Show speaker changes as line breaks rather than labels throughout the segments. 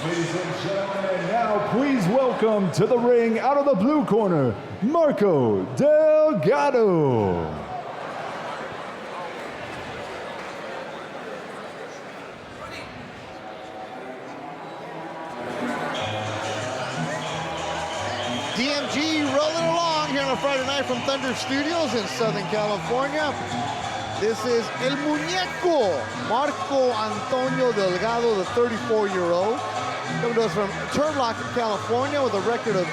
Ladies and gentlemen, now please welcome to the ring out of the blue corner, Marco Delgado.
DMG rolling along here on a Friday night from Thunder Studios in Southern California. This is El Muñeco, Marco Antonio Delgado, the 34-year-old. Coming to us from Turlock, California with a record of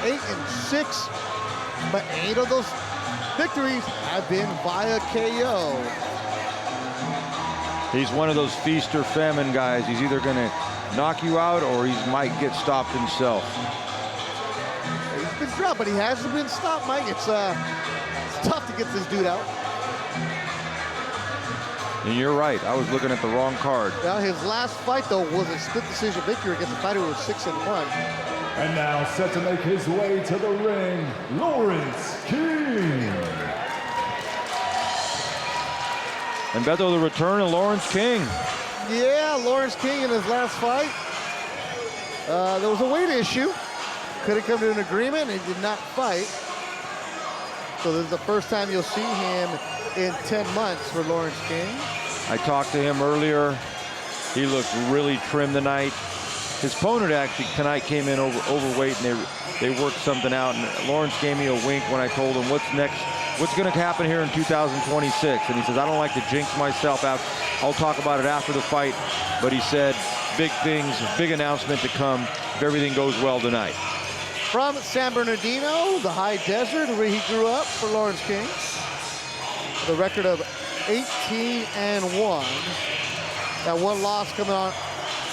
8-6. But 8 of those victories have been via KO.
He's one of those feast or famine guys. He's either going to knock you out or he might get stopped himself.
He's been dropped, but he hasn't been stopped, Mike. It's tough to get this dude out.
And you're right, I was looking at the wrong card.
Now his last fight, though, was a split decision victory against a fighter who was 6-1.
And now set to make his way to the ring, Lawrence King.
And Beto, the return of Lawrence King.
Yeah, Lawrence King in his last fight. There was a weight issue. Couldn't come to an agreement and did not fight. So this is the first time you'll see him in 10 months for Lawrence King.
I talked to him earlier. He looked really trim tonight. His opponent actually tonight came in overweight and they worked something out. And Lawrence gave me a wink when I told him what's next, what's going to happen here in 2026. And he says, I don't like to jinx myself out. I'll talk about it after the fight. But he said, big things, big announcement to come if everything goes well tonight.
From San Bernardino, the high desert where he grew up, for Lawrence King. The record of 18-1. That one loss coming on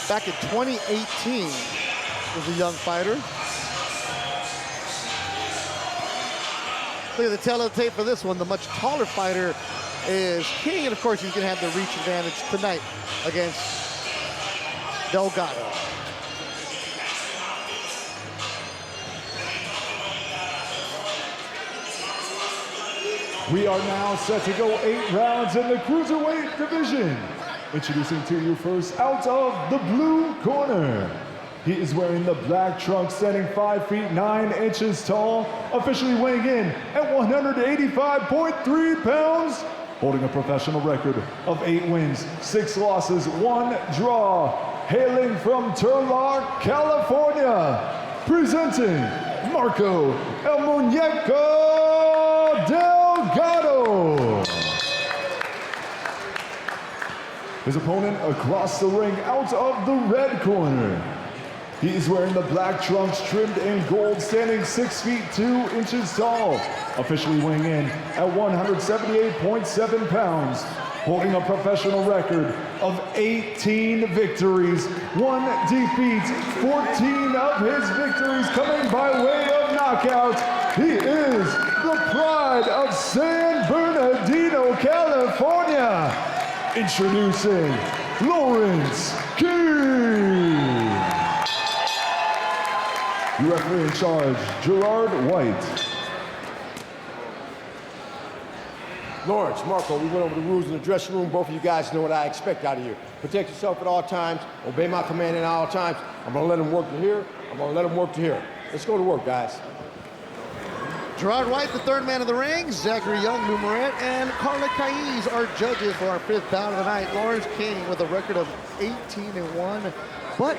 back in 2018 was a young fighter. Look at the teletape for this one. The much taller fighter is King, and of course he's gonna have the reach advantage tonight against Delgado.
We are now set to go 8 rounds in the cruiserweight division. Introducing to you first, out of the blue corner. He is wearing the black trunks, standing 5 feet 9 inches tall, officially weighing in at 185.3 pounds, holding a professional record of 8 wins, 6 losses, 1 draw, hailing from Turlock, California, presenting Marco El Muñeco Delgado. His opponent across the ring, out of the red corner. He is wearing the black trunks trimmed in gold, standing 6 feet 2 inches tall, officially weighing in at 178.7 pounds, holding a professional record of 18 victories, 1 defeat, 14 of his victories coming by way of knockout. He is the pride of San Bernardino, California. Introducing Lawrence King. Your referee in charge, Gerard White.
Lawrence, Marco, we went over the rules in the dressing room. Both of you guys know what I expect out of you. Protect yourself at all times. Obey my command at all times. I'm going to let him work to here. I'm going to let him work to here. Let's go to work, guys.
Gerard White, the third man of the ring, Zachary Young, Numaret, and Carla Caiz are judges for our 5th bout of the night. Lawrence King with a record of 18-1, but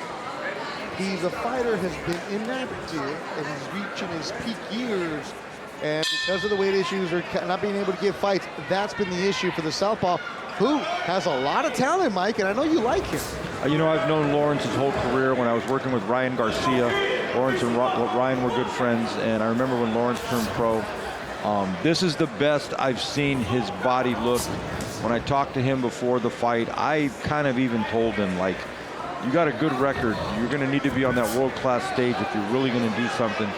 he's a fighter, has been inactive, and he's reaching his peak years. And because of the weight issues or not being able to give fights, that's been the issue for the southpaw, who has a lot of talent, Mike, and I know you like him.
You know, I've known Lawrence his whole career. When I was working with Ryan Garcia, Lawrence and Ryan were good friends, and I remember when Lawrence turned pro, this is the best I've seen his body look. When I talked to him before the fight, I kind of even told him, like, you got a good record. You're going to need to be on that world-class stage if you're really going to do something.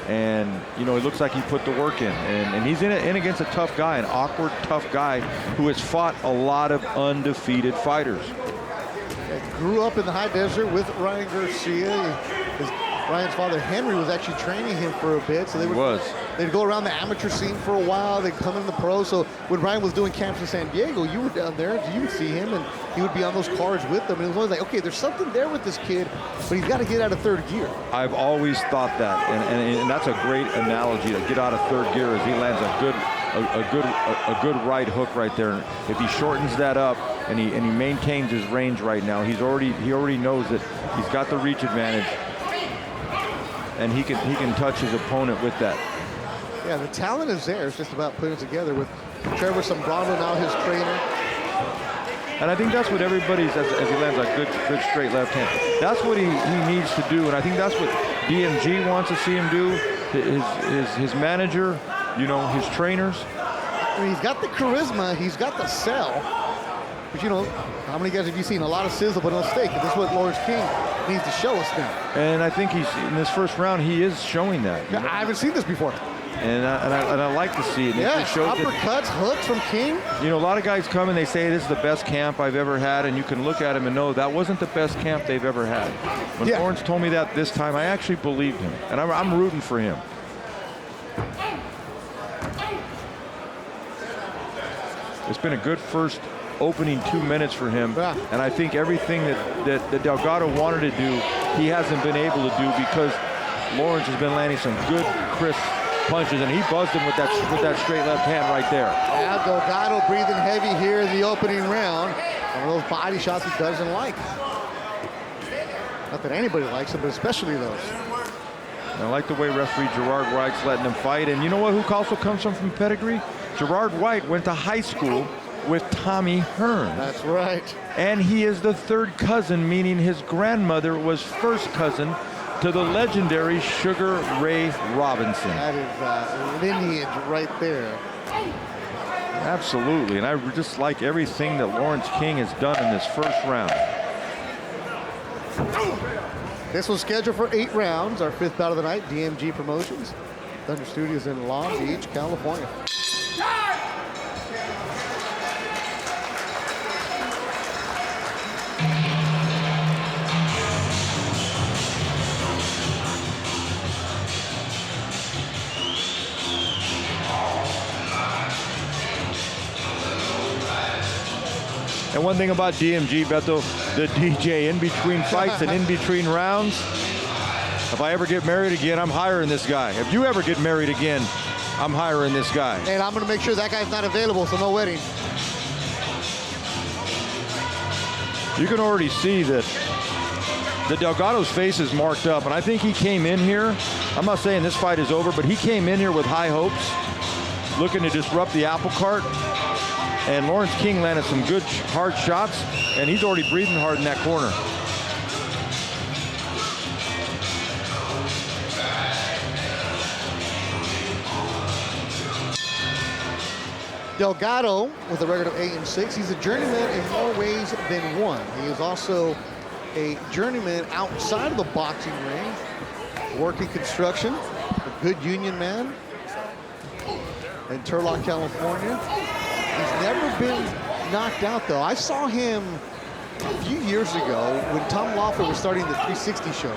And, you know, it looks like he put the work in. And he's in against a tough guy, an awkward, tough guy who has fought a lot of undefeated fighters.
Grew up in the high desert with Ryan Garcia. His Ryan's father, Henry, was actually training him for a bit. So they'd go around the amateur scene for a while. They'd come in the pro. So when Ryan was doing camps in San Diego, you were down there. You would see him, and he would be on those cards with them. And it was always like, okay, there's something there with this kid, but he's got to get out of third gear.
I've always thought that, and that's a great analogy, to get out of third gear as he lands a good right hook right there. And if he shortens that up and he maintains his range right now, he already knows that he's got the reach advantage, and he can touch his opponent with that.
Yeah, the talent is there. It's just about putting it together with Trevor Sombrano now his trainer.
And I think that's what everybody's, as he lands a good straight left hand. That's what he needs to do, and I think that's what DMG wants to see him do. His manager, you know, his trainers.
I mean, he's got the charisma, he's got the sell. But you know, how many guys have you seen? A lot of sizzle, but no steak. And this is what Lawrence King needs to show us now.
And I think he's, in this first round, he is showing that.
Yeah, I haven't seen this before.
And I like to see it.
Yeah,
it shows
uppercuts, hooks from King.
You know, a lot of guys come and they say this is the best camp I've ever had, and you can look at him and know that wasn't the best camp they've ever had. When Lawrence told me that this time, I actually believed him, and I'm rooting for him. It's been a good first opening 2 minutes for him, and I think everything that Delgado wanted to do, he hasn't been able to do because Lawrence has been landing some good, crisp punches, and he buzzed him with that straight left hand right there.
Yeah, Delgado breathing heavy here in the opening round. One of those body shots he doesn't like. Not that anybody likes them, but especially those.
And I like the way referee Gerard White's letting him fight. And you know what? Who also comes from pedigree? Gerard White went to high school with Tommy Hearn.
That's right.
And he is the third cousin, meaning his grandmother was first cousin to the legendary Sugar Ray Robinson.
That is lineage right there.
Absolutely, and I just like everything that Lawrence King has done in this first round.
This was scheduled for 8 rounds, our 5th bout of the night, DMG Promotions. Thunder Studios in Long Beach, California.
And one thing about DMG, Beto, the DJ in between fights and in between rounds, if I ever get married again, I'm hiring this guy. If you ever get married again, I'm hiring this guy.
And I'm going to make sure that guy's not available, so no wedding.
You can already see that the Delgado's face is marked up, and I think he came in here, I'm not saying this fight is over, but he came in here with high hopes, looking to disrupt the apple cart. And Lawrence King landed some good hard shots, and he's already breathing hard in that corner.
Delgado, with a record of 8-6, he's a journeyman in more ways than one. He is also a journeyman outside of the boxing ring, working construction, a good union man in Turlock, California. He's never been knocked out, though. I saw him a few years ago when Tom Lawford was starting the 360 shows.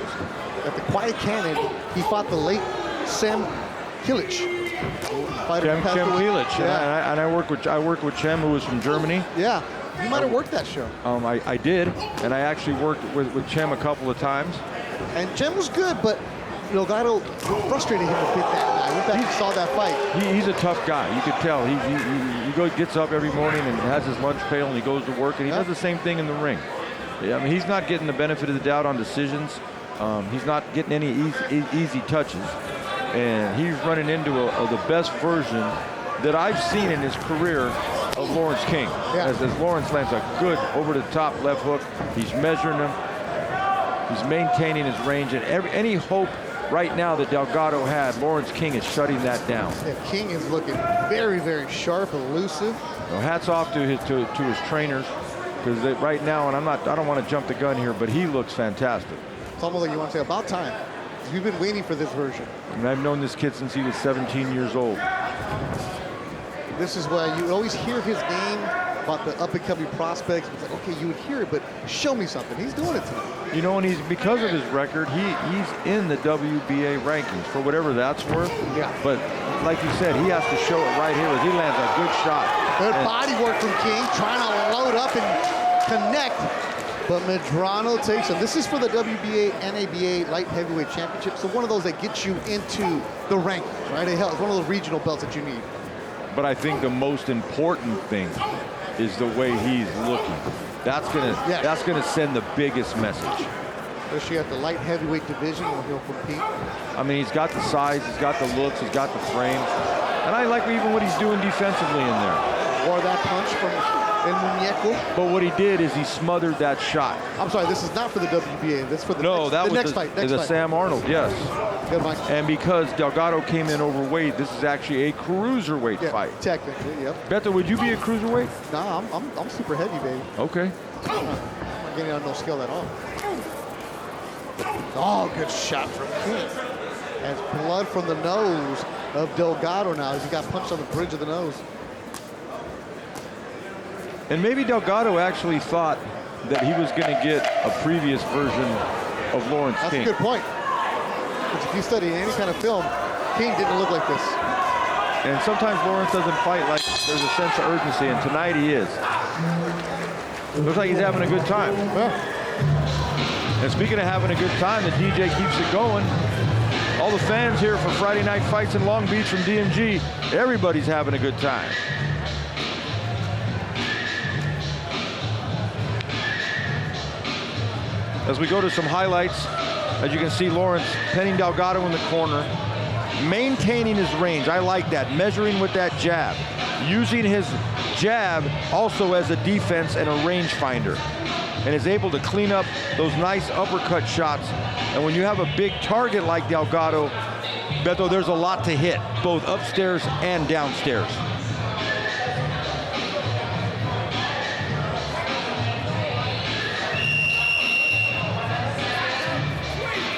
At the Quiet Cannon, he fought the late Sam Kilich.
Cem Kilich. Yeah. And I worked with Cem, who was from Germany.
Yeah, you might have worked that show.
I did, and I actually worked with Cem a couple of times.
And Cem was good, but Delgado frustrated him a bit that night. I went back and saw that fight.
He's a tough guy. You could tell. He gets up every morning and has his lunch pail and he goes to work, and he does the same thing in the ring. I mean, he's not getting the benefit of the doubt on decisions. He's not getting any easy touches. And he's running into the best version that I've seen in his career of Lawrence King.
Yeah.
As Lawrence lands a good over-the-top left hook, he's measuring him. He's maintaining his range, and any hope right now that Delgado had, Lawrence King is shutting that down.
Yeah, King is looking very, very sharp, elusive.
So hats off to his trainers, because right now, and I don't want to jump the gun here, but he looks fantastic.
It's almost like you want to say about time. We've been waiting for this version.
And I've known this kid since he was 17 years old.
This is why you always hear his name about the up-and-coming prospects. It's like, okay, you would hear it, but show me something. He's doing it tonight.
You know, and he's, because of his record, he's in the WBA rankings for whatever that's worth.
Yeah.
But like you said, he has to show it right here as he lands a good shot.
Good body work from King, trying to load up and connect. But Medrano takes him. This is for the WBA, NABA Light Heavyweight Championship. So one of those that gets you into the rankings, right? It's one of those regional belts that you need.
But I think the most important thing is the way he's looking. That's gonna send the biggest message.
Especially at the light heavyweight division where he'll compete.
I mean, he's got the size, he's got the looks, he's got the frame. And I like even what he's doing defensively in there.
Or that punch from El Muñeco.
But what he did is he smothered that shot.
I'm sorry, this is not for the WBA. This is for the next fight.
The Sam Arnold, yes.
Good, Mike.
And because Delgado came in overweight, this is actually a cruiserweight fight.
Technically, yep.
Beto, would you be a cruiserweight?
Nah, I'm super heavy, baby.
Okay.
I'm not getting on no scale at all. Oh, good shot from King. Has blood from the nose of Delgado now as he got punched on the bridge of the nose.
And maybe Delgado actually thought that he was going to get a previous version of Lawrence King.
That's a good point. Because if you study any kind of film, King didn't look like this.
And sometimes Lawrence doesn't fight like there's a sense of urgency, and tonight he is. Looks like he's having a good time.
Yeah.
And speaking of having a good time, the DJ keeps it going. All the fans here for Friday Night Fights in Long Beach from DMG, everybody's having a good time. As we go to some highlights, as you can see, Lawrence pinning Delgado in the corner, maintaining his range. I like that, measuring with that jab, using his jab also as a defense and a range finder, and is able to clean up those nice uppercut shots. And when you have a big target like Delgado, Beto, there's a lot to hit, both upstairs and downstairs.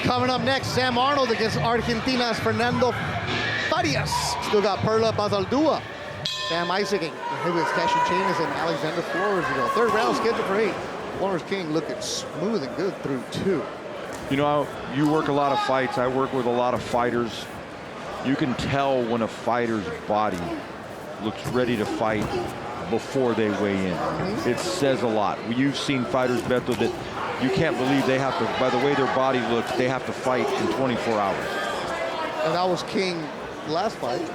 Coming up next, Sam Arnold against Argentina's Fernando Farias. Still got Perla Bazaldua. Sam Isaac and Hibis Cachichanas and Alexander Flores. Third round scheduled for 8. Lawrence King looking smooth and good through 2.
You know, you work a lot of fights. I work with a lot of fighters. You can tell when a fighter's body looks ready to fight before they weigh in. It says a lot. You've seen fighters, Beto, that you can't believe they have to, by the way their body looks, they have to fight in 24 hours.
And that was King last fight.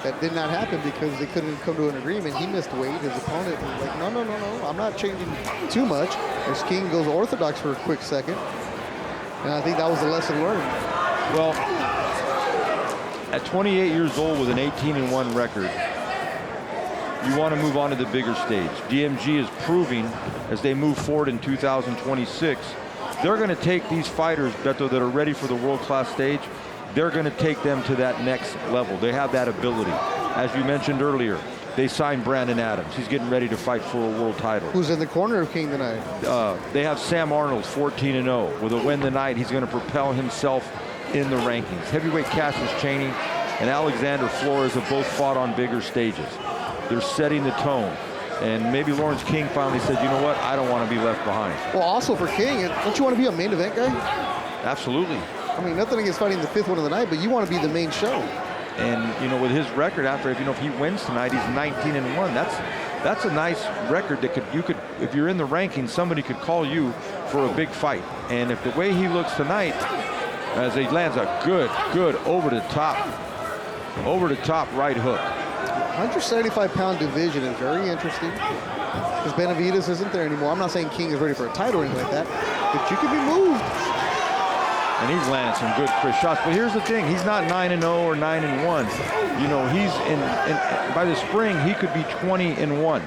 That did not happen because they couldn't come to an agreement. He missed weight. His opponent was like, no, I'm not changing too much. As King goes orthodox for a quick second. And I think that was the lesson learned.
Well, at 28 years old with an 18-1 record, you want to move on to the bigger stage. DMG is proving, as they move forward in 2026, they're going to take these fighters, Beto, that are ready for the world-class stage. They're going to take them to that next level. They have that ability. As you mentioned earlier, they signed Brandon Adams. He's getting ready to fight for a world title.
Who's in the corner of King tonight?
They have Sam Arnold, 14-0. With a win tonight, he's going to propel himself in the rankings. Heavyweight Cassius Chaney and Alexander Flores have both fought on bigger stages. They're setting the tone. And maybe Lawrence King finally said, you know what, I don't want to be left behind.
Well, also for King, don't you want to be a main event guy?
Absolutely.
I mean, nothing against fighting the 5th one of the night, but you want to be the main show.
And, you know, with his record after, if he wins tonight, he's 19-1. That's a nice record that if you're in the rankings, somebody could call you for a big fight. And if the way he looks tonight, as he lands a good over the top right hook.
175-pound division is very interesting because Benavidez isn't there anymore. I'm not saying King is ready for a title or anything like that, but you could be moved.
And he's landed some good crisp shots. But here's the thing, he's not 9-0 or 9-1. You know, he's by the spring, he could be 20-1.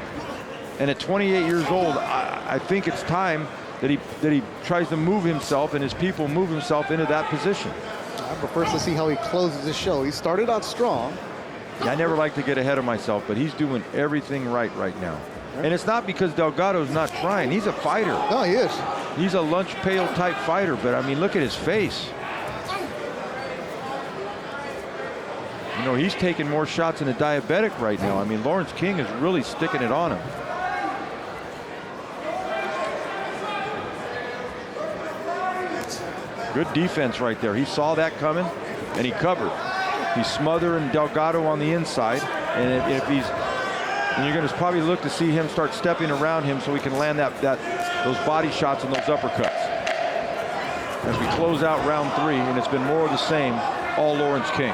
And at 28 years old, I think it's time that he tries to move himself and his people move himself into that position.
I prefer to see how he closes his show. He started out strong.
Yeah, I never like to get ahead of myself, but he's doing everything right now. And it's not because Delgado's not trying. He's a fighter.
No, he is.
He's a lunch pail type fighter, but I mean, look at his face. You know, he's taking more shots than a diabetic right now. I mean, Lawrence King is really sticking it on him. Good defense right there. He saw that coming, and he covered. He's smothering Delgado on the inside, and you're going to probably look to see him start stepping around him so he can land those body shots and those uppercuts. As we close out round 3, and it's been more of the same, all Lawrence King.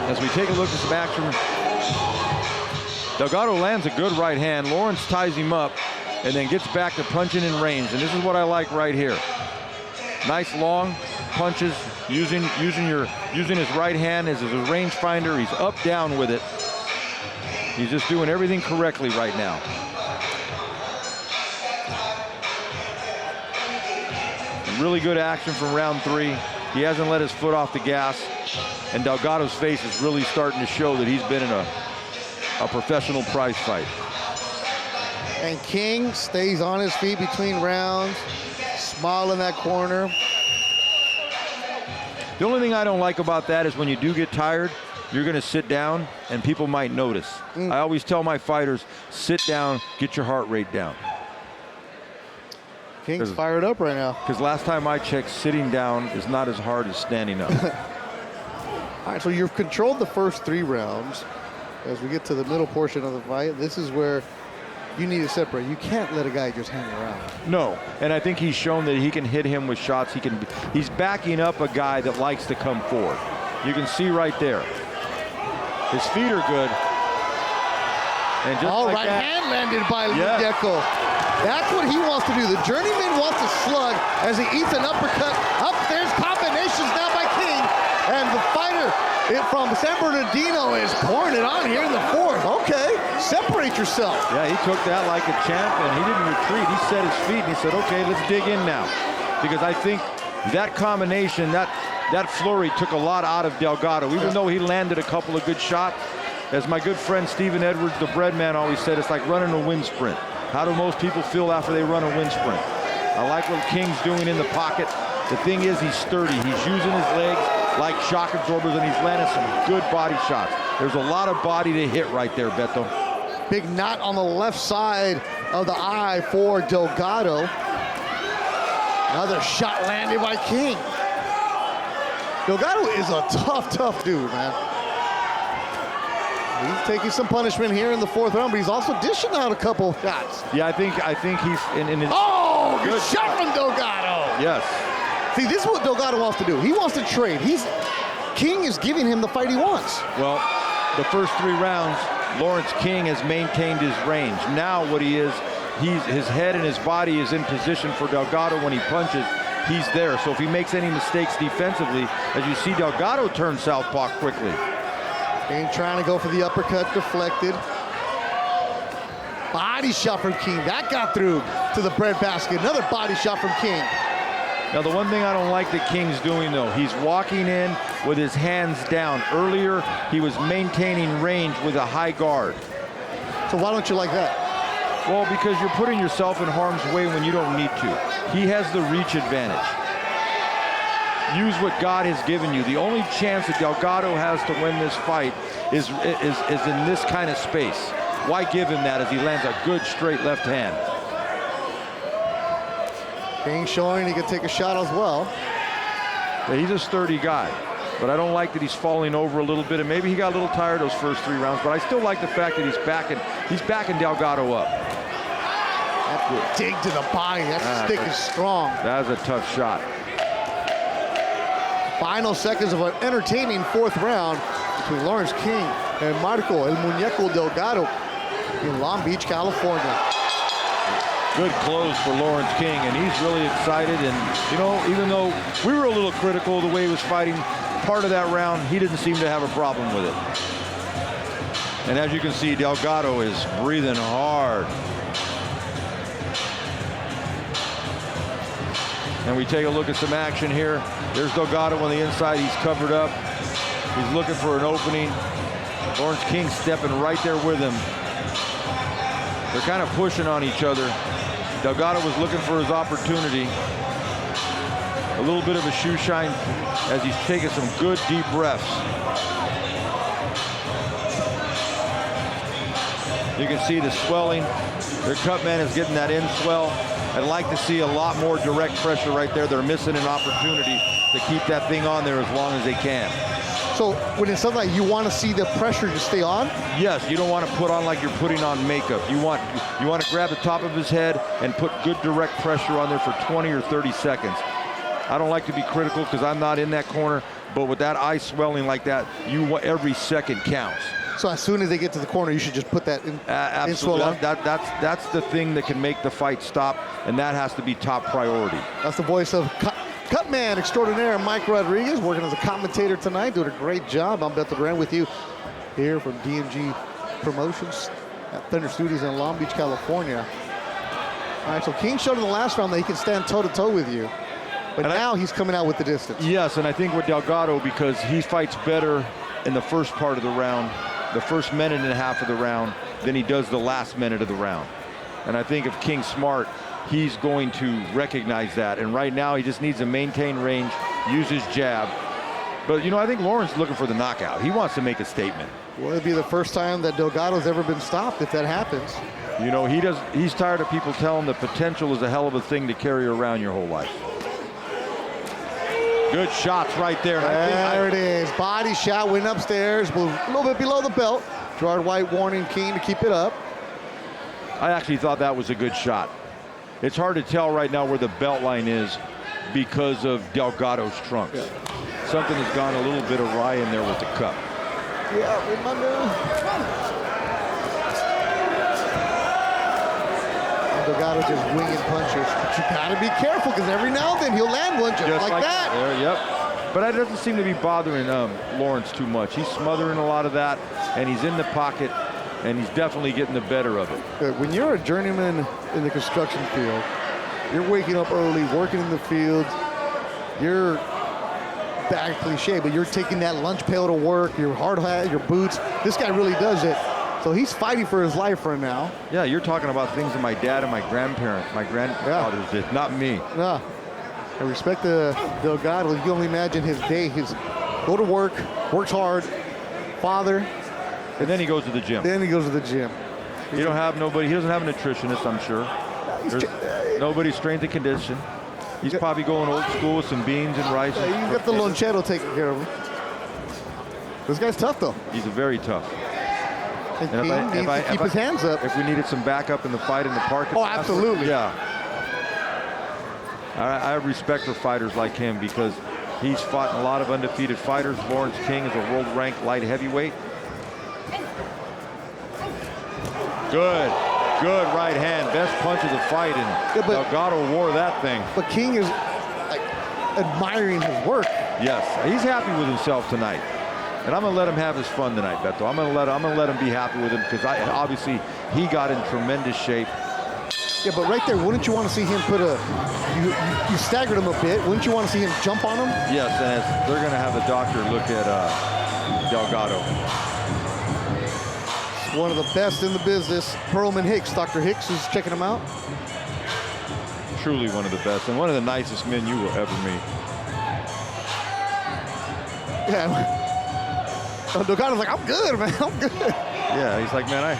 As we take a look at some action, Delgado lands a good right hand. Lawrence ties him up and then gets back to punching in range. And this is what I like right here. Nice long punches, using his right hand as his rangefinder. He's up down with it. He's just doing everything correctly right now. Really good action from round 3. He hasn't let his foot off the gas. And Delgado's face is really starting to show that he's been in a professional prize fight.
And King stays on his feet between rounds, smile in that corner.
The only thing I don't like about that is when you do get tired, you're going to sit down and people might notice. I always tell my fighters, sit down, get your heart rate down.
King's fired up right now.
Because last time I checked, sitting down is not as hard as standing up.
All right, so you've controlled the first 3 rounds. As we get to the middle portion of the fight, this is where you need to separate. You can't let a guy just hang around.
No, and I think he's shown that he can hit him with shots. He's backing up a guy that likes to come forward. You can see right there. His feet are good. And just
all
like
right
that,
hand landed by
yeah.
Deco. That's what he wants to do. The journeyman wants to slug as he eats an uppercut. Up there's combinations now by King. And the fighter from San Bernardino is pouring it on here in the 4th. Okay, separate yourself.
Yeah, he took that like a champ, and he didn't retreat. He set his feet, and he said, okay, let's dig in now. Because I think that combination, that flurry took a lot out of Delgado. Even though he landed a couple of good shots, as my good friend Stephen Edwards, the bread man, always said, it's like running a wind sprint. How do most people feel after they run a wind sprint? I like what King's doing in the pocket. The thing is, he's sturdy. He's using his legs like shock absorbers, and he's landing some good body shots. There's a lot of body to hit right there, Beto.
Big knot on the left side of the eye for Delgado. Another shot landed by King. Delgado is a tough dude, man. He's taking some punishment here in the 4th round, but he's also dishing out a couple shots.
Yeah, I think he's in his...
Oh, good shot from Delgado.
Yes.
See, this is what Delgado wants to do. He wants to trade. King is giving him the fight he wants.
Well, the first 3 rounds, Lawrence King has maintained his range. Now what he is, his head and his body is in position for Delgado when he punches. He's there. So if he makes any mistakes defensively, as you see Delgado turn southpaw quickly.
King trying to go for the uppercut, deflected. Body shot from King. That got through to the breadbasket. Another body shot from King.
Now, the one thing I don't like that King's doing, though, he's walking in with his hands down. Earlier, he was maintaining range with a high guard.
So why don't you like that?
Well, because you're putting yourself in harm's way when you don't need to. He has the reach advantage. Use what God has given you. The only chance that Delgado has to win this fight is in this kind of space. Why give him that as he lands a good straight left hand?
King showing he can take a shot as well.
Yeah, he's a sturdy guy, but I don't like that he's falling over a little bit, and maybe he got a little tired those first 3 rounds, but I still like the fact that he's backing Delgado up.
That dig to the body. That stick is strong.
That was a tough shot.
Final seconds of an entertaining 4th round between Lawrence King and Marco El Muñeco Delgado in Long Beach, California.
Good close for Lawrence King, and he's really excited. And, you know, even though we were a little critical of the way he was fighting part of that round, he didn't seem to have a problem with it. And as you can see, Delgado is breathing hard. And we take a look at some action here. There's Delgado on the inside. He's covered up. He's looking for an opening. Lawrence King stepping right there with him. They're kind of pushing on each other. Delgado was looking for his opportunity. It little bit of a shoe shine as he's taking some good deep breaths. You can see the swelling. Their cut man is getting that in swell. I'd like to see a lot more direct pressure right there. They're missing an opportunity to keep that thing on there as long as they can.
So when it's something like you want to see the pressure to stay on?
Yes, you don't want to put on like you're putting on makeup. You want to grab the top of his head and put good direct pressure on there for 20 or 30 seconds. I don't like to be critical because I'm not in that corner, but with that eye swelling like that, every second counts.
So as soon as they get to the corner, you should just put that in.
Absolutely. That's the thing that can make the fight stop, and that has to be top priority.
That's the voice of Cutman extraordinaire Mike Rodriguez, working as a commentator tonight, doing a great job. I'm Beto Duran with you here from DMG Promotions at Thunder Studios in Long Beach, California. All right, so King showed in the last round that he can stand toe-to-toe with you, but now he's coming out with the distance.
Yes, and I think with Delgado, because he fights better in the first part of the round, the first minute and a half of the round, than he does the last minute of the round. And I think if King's smart, he's going to recognize that. And right now, he just needs to maintain range, use his jab. But, you know, I think Lawrence is looking for the knockout. He wants to make a statement.
Well, it'd be the first time that Delgado's ever been stopped if that happens.
You know, he's tired of people telling the potential is a hell of a thing to carry around your whole life. Good shots right there.
There it is. Body shot, went upstairs, a little bit below the belt. Gerard White warning King to keep it up.
I actually thought that was a good shot. It's hard to tell right now where the belt line is because of Delgado's trunks. Yeah. Something has gone a little bit awry in there with the cup.
Yeah, remember. Delgado just winging punches. But you gotta be careful because every now and then he'll land one just like that.
There, yep. But that doesn't seem to be bothering Lawrence too much. He's smothering a lot of that, and he's in the pocket, and he's definitely getting the better of it.
When you're a journeyman in the construction field, you're waking up early, working in the field, you're bad cliche, but you're taking that lunch pail to work, your hard hat, your boots. This guy really does it. So he's fighting for his life right now.
Yeah, you're talking about things that my dad and my grandfathers did, not me.
No. I respect Delgado. You can only imagine his day. His go to work, works hard, father.
And then he goes to the gym.
Then he goes to the gym.
He doesn't have a nutritionist, I'm sure. Nobody's strength and condition. He's probably going old school with some beans and rice.
Yeah, you got the lonchero taking care of him. This guy's tough, though.
He's very tough.
And he needs to keep his hands up.
If we needed some backup in the fight in the park.
Oh, absolutely.
Yeah. I have respect for fighters like him because he's fought a lot of undefeated fighters. Lawrence King is a world-ranked light heavyweight. Good right hand. Best punch of the fight, and Delgado wore that thing.
But King is admiring his work.
Yes, he's happy with himself tonight. And I'm going to let him have his fun tonight, Beto. I'm going to let him be happy with him because obviously he got in tremendous shape.
Yeah, but right there, wouldn't you want to see him put you staggered him a bit. Wouldn't you want to see him jump on him?
Yes, and they're going to have the doctor look at Delgado.
One of the best in the business, Perlman Hicks. Dr. Hicks is checking him out.
Truly one of the best and one of the nicest men you will ever meet.
Yeah. Delgado's like, I'm good, man. I'm good.
Yeah, he's like, man,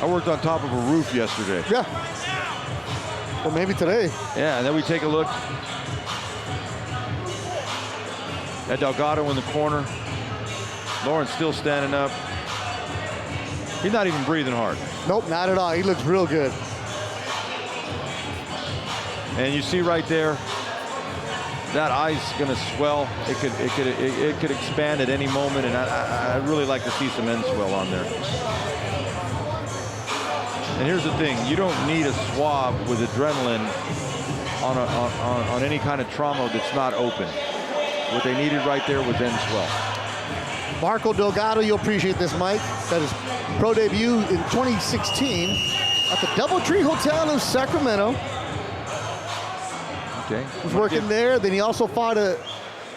I worked on top of a roof yesterday.
Yeah. Or maybe today.
Yeah, and then we take a look at Delgado in the corner. Lawrence still standing up. He's not even breathing hard.
Nope, not at all. He looks real good.
And you see right there, that eye's going to swell. It could expand at any moment, and I'd really like to see some end swell on there. And here's the thing: you don't need a swab with adrenaline on any kind of trauma that's not open. What they needed right there was end swell.
Marco Delgado, you'll appreciate this, Mike. That is pro debut in 2016 at the DoubleTree Hotel in Sacramento.
Okay.
Was working there. Then he also fought the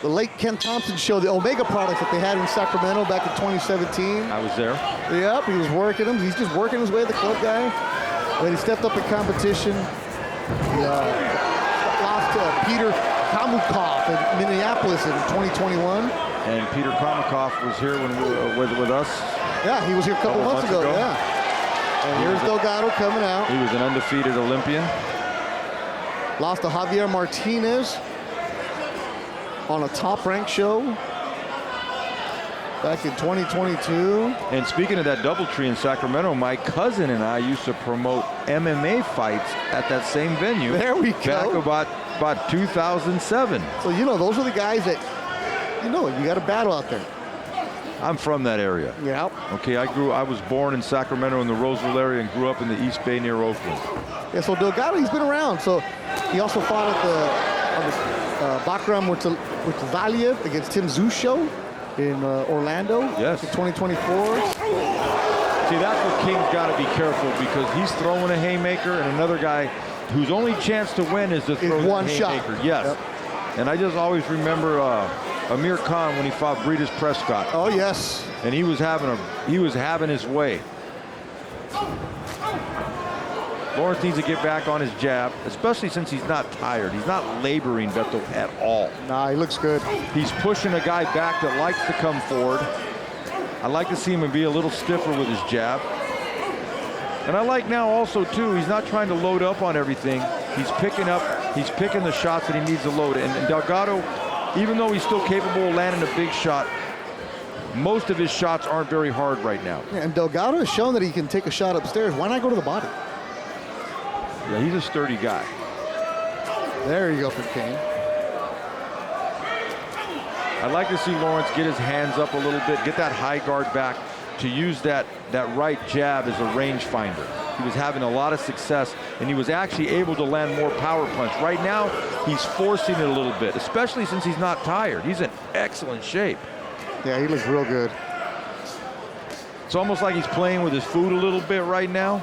late Ken Thompson show, the Omega products that they had in Sacramento back in 2017.
I was there.
Yep, he was working them. He's just working his way, the club guy. Then he stepped up in competition. He lost Peter Kamukov in Minneapolis in 2021.
And Peter Kamukov was here when we were with us.
Yeah, he was here a couple months ago. Yeah. And here's Delgado coming out.
He was an undefeated Olympian.
Lost to Javier Martinez on a top-ranked show back in 2022.
And speaking of that DoubleTree in Sacramento, my cousin and I used to promote MMA fights at that same venue.
There we go.
Back about 2007.
So, you know, those are the guys that, you know, you got a battle out there.
I'm from that area.
Yeah.
Okay, I was born in Sacramento in the Roseville area and grew up in the East Bay near Oakland.
Yeah, so Delgado, he's been around. So he also fought at the Bakram Murtaliev against Tim Zhu show in Orlando.
Yes.
In 2024.
See, that's what King's got to be careful, because he's throwing a haymaker, and another guy whose only chance to win is to throw
one
the haymaker.
shot.
Yes.
Yep.
And I just always remember Amir Khan when he fought Breedis Prescott.
Oh yes.
And he was having his way. Lawrence needs to get back on his jab, especially since he's not tired. He's not laboring Beto at all.
Nah, he looks good.
He's pushing a guy back that likes to come forward. I like to see him be a little stiffer with his jab. And I like now also too, he's not trying to load up on everything. He's picking the shots that he needs to load. And Delgado, even though he's still capable of landing a big shot, most of his shots aren't very hard right now.
Yeah, and Delgado has shown that he can take a shot upstairs. Why not go to the body?
Yeah, he's a sturdy guy.
There you go for Kane.
I'd like to see Lawrence get his hands up a little bit, get that high guard back, to use that right jab as a rangefinder. He was having a lot of success, and he was actually able to land more power punch. Right now, he's forcing it a little bit, especially since he's not tired. He's in excellent shape.
Yeah, he looks real good.
It's almost like he's playing with his food a little bit right now.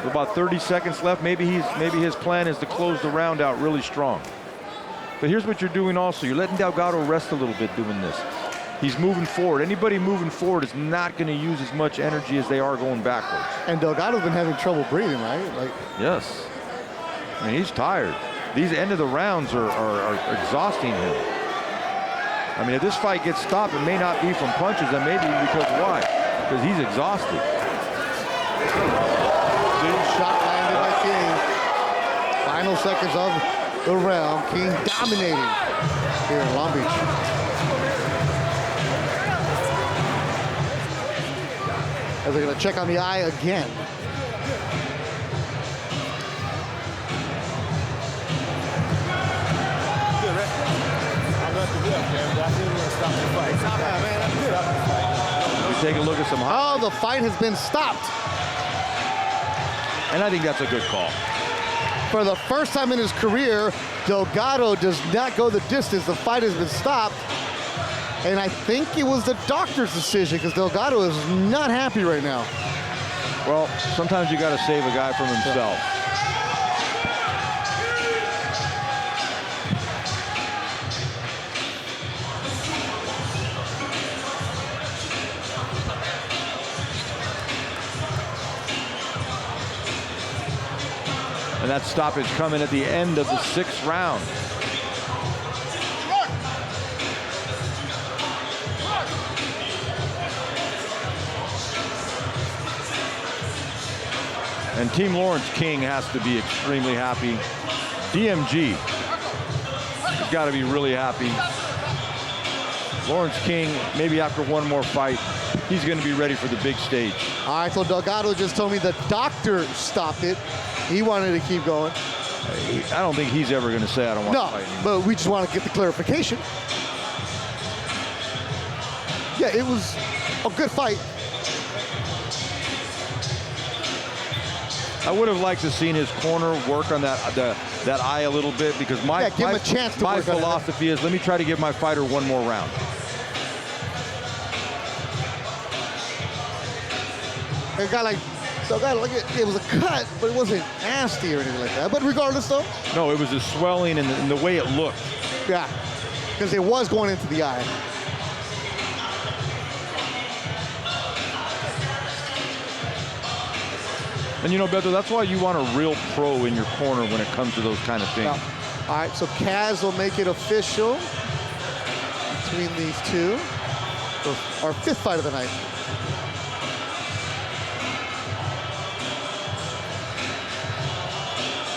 With about 30 seconds left. Maybe his plan is to close the round out really strong. But here's what you're doing also. You're letting Delgado rest a little bit doing this. He's moving forward. Anybody moving forward is not going to use as much energy as they are going backwards.
And Delgado's been having trouble breathing, right? Like,
yes. I mean, he's tired. These end of the rounds are exhausting him. I mean, if this fight gets stopped, it may not be from punches, and maybe because why? Because he's exhausted.
big shot landed by King. Final seconds of the round. King dominating here in Long Beach. As they're going to check on the eye again.
We take a look at some
Oh, the fight has been stopped.
and I think that's a good call.
For the first time in his career, Delgado does not go the distance. The fight has been stopped. And I think it was the doctor's decision because Delgado is not happy right now.
Well, sometimes you got to save a guy from himself. And that stoppage coming at the end of the 6th round. And Team Lawrence King has to be extremely happy. DMG has got to be really happy. Lawrence King, maybe after one more fight, he's going to be ready for the big stage.
All right, so Delgado just told me the doctor stopped it. He wanted to keep going.
I don't think he's ever going to say I don't want to fight anymore.
But we just want to get the clarification. Yeah, it was a good fight.
I would have liked to seen his corner work on that eye a little bit, because my
give him a chance to
my
work on it.
philosophy is, let me try to give my fighter one more round.
A guy like Delgado, look at it was a cut, but it wasn't nasty or anything like that. But regardless, though,
No, it was the swelling and the way it looked.
yeah, because it was going into the eye.
And you know, Beto, that's why you want a real pro in your corner when it comes to those kind of things.
All right, so Kaz will make it official between these two for our 5th fight of the night.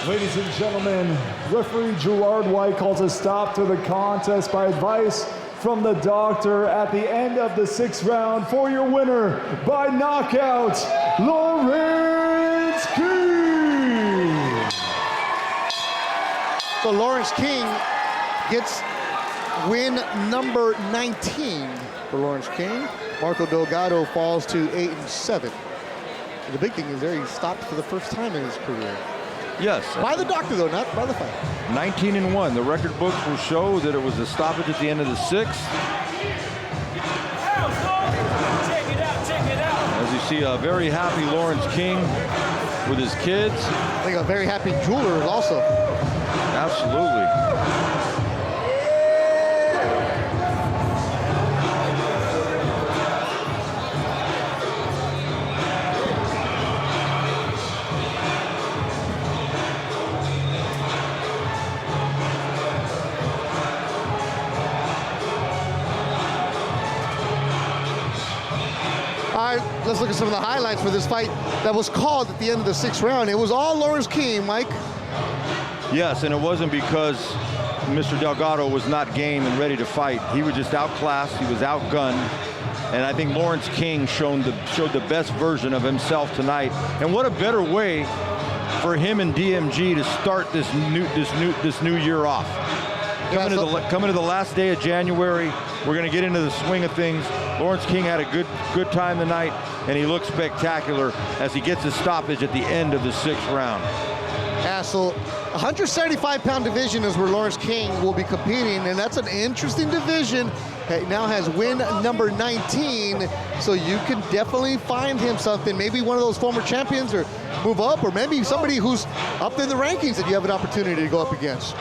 Ladies and gentlemen, referee Gerard White calls a stop to the contest by advice from the doctor at the end of the 6th round for your winner by knockout, Lawrence King.
So Lawrence King gets win number 19 for Lawrence King. Marco Delgado falls to 8-7. The big thing is there he stopped for the first time in his career.
Yes.
By the doctor, though, not by the fight.
19-1. The record books will show that it was a stoppage at the end of the 6th. As you see, a very happy Lawrence King with his kids.
I think a very happy jeweler also.
Absolutely.
All right, let's look at some of the highlights for this fight that was called at the end of the 6th round. It was all Lawrence King, Mike.
Yes, and it wasn't because Mr. Delgado was not game and ready to fight. He was just outclassed, he was outgunned, and I think Lawrence King showed the best version of himself tonight. And what a better way for him and DMG to start this new year off. Coming to the last day of January, we're going to get into the swing of things. Lawrence King had a good time tonight, and he looked spectacular as he gets his stoppage at the end of the 6th round.
So 175-pound division is where Lawrence King will be competing, and that's an interesting division. It now has win number 19, so you can definitely find him something, maybe one of those former champions, or move up, or maybe somebody who's up in the rankings that you have an opportunity to go up against.